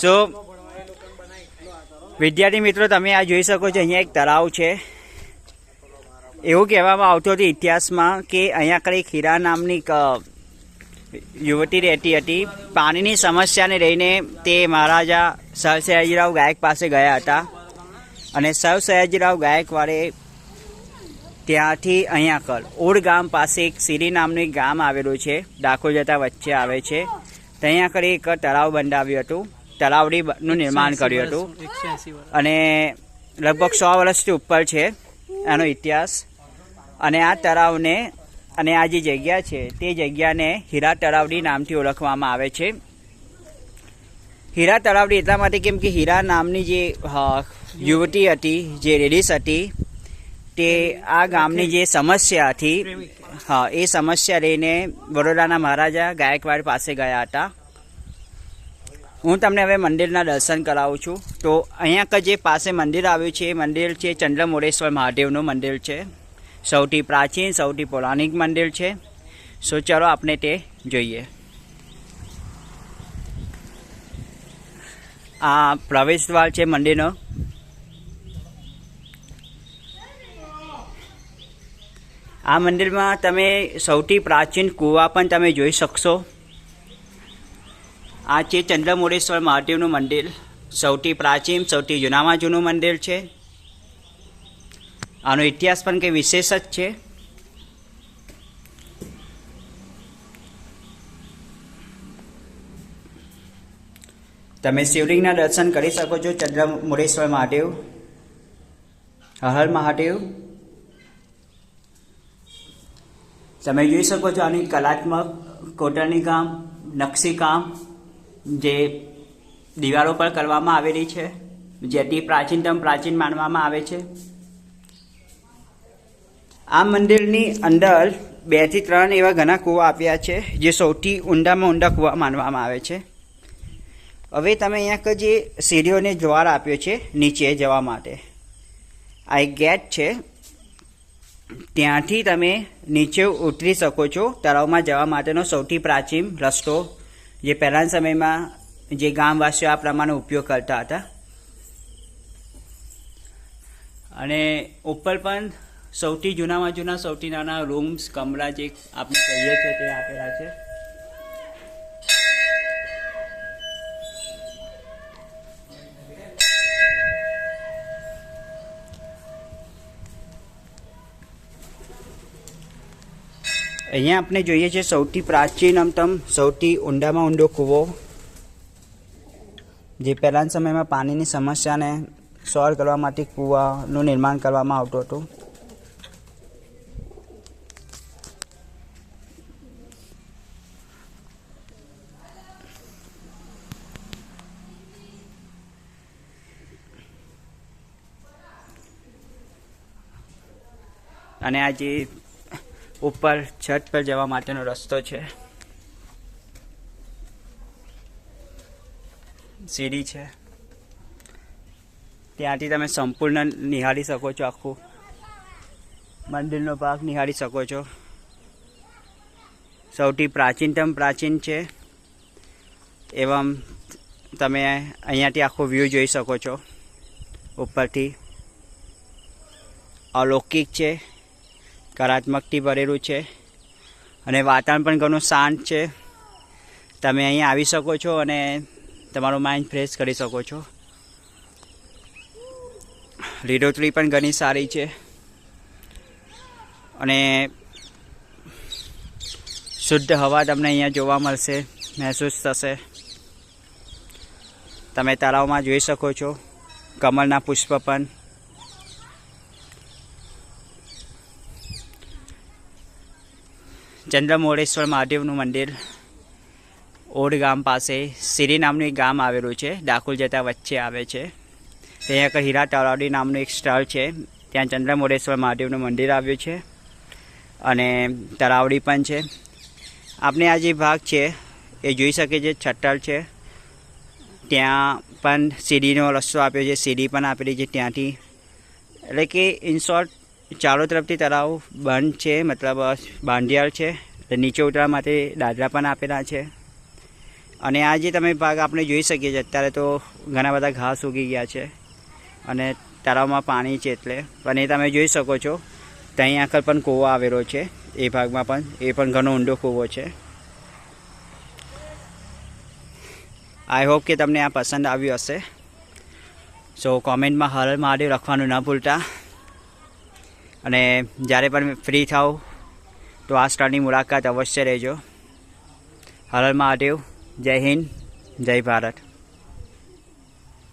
સો વિદ્યાર્થી મિત્રો, તમે આ જોઈ શકો છો, અહીંયા એક તળાવ છે. એવું કહેવામાં આવતું હતું ઇતિહાસમાં કે અહીંયા આગળ એક હીરા નામની યુવતી રહેતી હતી. પાણીની સમસ્યાને લઈને તે મહારાજા સર સયાજીરાવ ગાયક પાસે ગયા હતા અને સર સયાજીરાવ ગાયકવાડે ત્યાંથી અહીંયા આગળ ઓડ ગામ પાસે એક સિરી નામનું એક ગામ આવેલું છે, ડાકોર જતા વચ્ચે આવે છે. ત્યાં આગળ એક તળાવ બંધાવ્યું હતું, તળાવડીનું નિર્માણ કર્યું હતું અને લગભગ 100 વર્ષથી ઉપર છે એનો ઇતિહાસ. અને આ તળાવને અને આ જે જગ્યા છે તે જગ્યાને હીરા તળાવડી નામથી ઓળખવામાં આવે છે. હીરા તળાવડી એટલા માટે કેમ કે હીરા નામની જે યુવતી હતી, જે લેડીઝ હતી, તે આ ગામની જે સમસ્યા હતી, એ સમસ્યા લઈને બરોડાના મહારાજા ગાયકવાડ પાસે ગયા હતા. હું તમને હવે મંદિરના દર્શન કરાવું છું. તો અહીંયા જે પાસે મંદિર આવ્યું છે એ મંદિર છે ચંદ્રમોળેશ્વર મહાદેવનું મંદિર છે. સૌથી પ્રાચીન, સૌથી પૌરાણિક મંદિર છે. સો ચાલો આપણે તે જોઈએ. આ પ્રવેશ દ્વાર છે મંદિરનો. આ મંદિરમાં તમે સૌથી પ્રાચીન કૂવા પણ તમે જોઈ શકશો. આ છે ચંદ્રમોળેશ્વર મહાદેવનું મંદિર. સૌથી પ્રાચીન, સૌથી જૂનામાં જૂનું મંદિર છે. આનો ઇતિહાસ પણ કંઈ વિશેષ જ છે. તમે શિવલિંગના દર્શન કરી શકો છો. ચંદ્રમોળેશ્વર મહાદેવ, હર મહાદેવ. તમે જોઈ શકો છો આની કલાત્મક કોતરણી કામ, નકશી કામ જે દિવાલો પર કરવામાં આવેલી છે, જેથી પ્રાચીનતમ પ્રાચીન માનવામાં આવે છે. આ મંદિરની અંદર 2 થી 3 એવા ઘણા કૂવા આપ્યા છે, જે સૌથી ઊંડામાં ઊંડા કૂવા માનવામાં આવે છે. હવે તમે અહીંયા જે સીડીઓને દ્વાર આપ્યો છે નીચે જવા માટે, આ એક ગેટ છે. ત્યાંથી તમે નીચે ઉતરી શકો છો તળાવમાં જવા માટેનો સૌથી પ્રાચીન રસ્તો, જે પહેલાંના સમયમાં જે ગામવાસીઓ આ પ્રમાણે ઉપયોગ કરતા હતા. અને ઉપર પણ સૌથી જૂનામાં જૂના, સૌથી નાના રૂમ્સ, કમરા જે આપણે કહીએ છીએ તે આપેલા છે. અહીંયા આપણે જોઈએ છીએ સૌથી પ્રાચીનતમ, સૌથી ઊંડામાં ઊંડો કૂવો, જે પહેલાંના સમયમાં પાણીની સમસ્યાને સોલ્વ કરવા માટે કૂવાનું નિર્માણ કરવામાં આવતું હતું. અને આ જે ઉપર છત પર જવા માટેનો રસ્તો છે, સીડી છે. ત્યાંથી તમે સંપૂર્ણ નિહાળી શકો છો, આખું મંદિરનો ભાગ નિહાળી શકો છો. સૌથી પ્રાચીનતમ પ્રાચીન છે. એવમ તમે અહીંયાથી આખો વ્યૂ જોઈ શકો છો ઉપરથી. અલૌકિક છે, કલાત્મકથી ભરેલું છે અને વાતાવરણ પણ ઘણું શાંત છે. તમે અહીંયા આવી શકો છો અને તમારું માઇન્ડ ફ્રેશ કરી શકો છો. લીલોતરી પણ ઘણી સારી છે અને શુદ્ધ હવા તમને અહીંયા જોવા મળશે, મહેસૂસ થશે. તમે તળાવમાં જોઈ શકો છો કમળના પુષ્પ પણ. ચંદ્રમોળેશ્વર મહાદેવનું મંદિર ઓડ ગામ પાસે સિરી નામનું એક ગામ આવેલું છે, ડાકોર જતા વચ્ચે આવે છે. ત્યાં આગળ હીરા તળાવડી નામનું એક સ્થળ છે, ત્યાં ચંદ્રમોળેશ્વર મહાદેવનું મંદિર આવ્યું છે અને તળાવડી પણ છે. આપણે આ જે ભાગ છે એ જોઈ શકીએ છીએ, છટ્ટલ છે. ત્યાં પણ સીડીનો રસ્તો આપ્યો છે, સીડી પણ આપેલી છે ત્યાંથી. એટલે કે ઇન શોર્ટ ચારો તરફથી તળાવ બંધ છે, મતલબ બાંધિયાળ છે નીચે ઉતરવા માટે દાદરા પણ આપેલા છે. અને આ જે તમે ભાગ આપણે જોઈ શકીએ છીએ અત્યારે તો ઘણા બધા ઘાસ ઉગી ગયા છે અને તળાવમાં પાણી છે એટલે પણ એ તમે જોઈ શકો છો. ત્યાં આગળ પણ કૂવો આવેલો છે એ ભાગમાં પણ, એ પણ ઘણો ઊંડો કૂવો છે. આઈ હોપ કે તમને આ પસંદ આવ્યું હશે. સો કોમેન્ટમાં હર હર મહાદેવ લખવાનું ન ભૂલતા. અને જ્યારે પણ ફ્રી થાવ તો આ સ્થળની મુલાકાત અવશ્ય લેજો. હર હર મહાદેવ. જય હિન્દ, જય ભારત.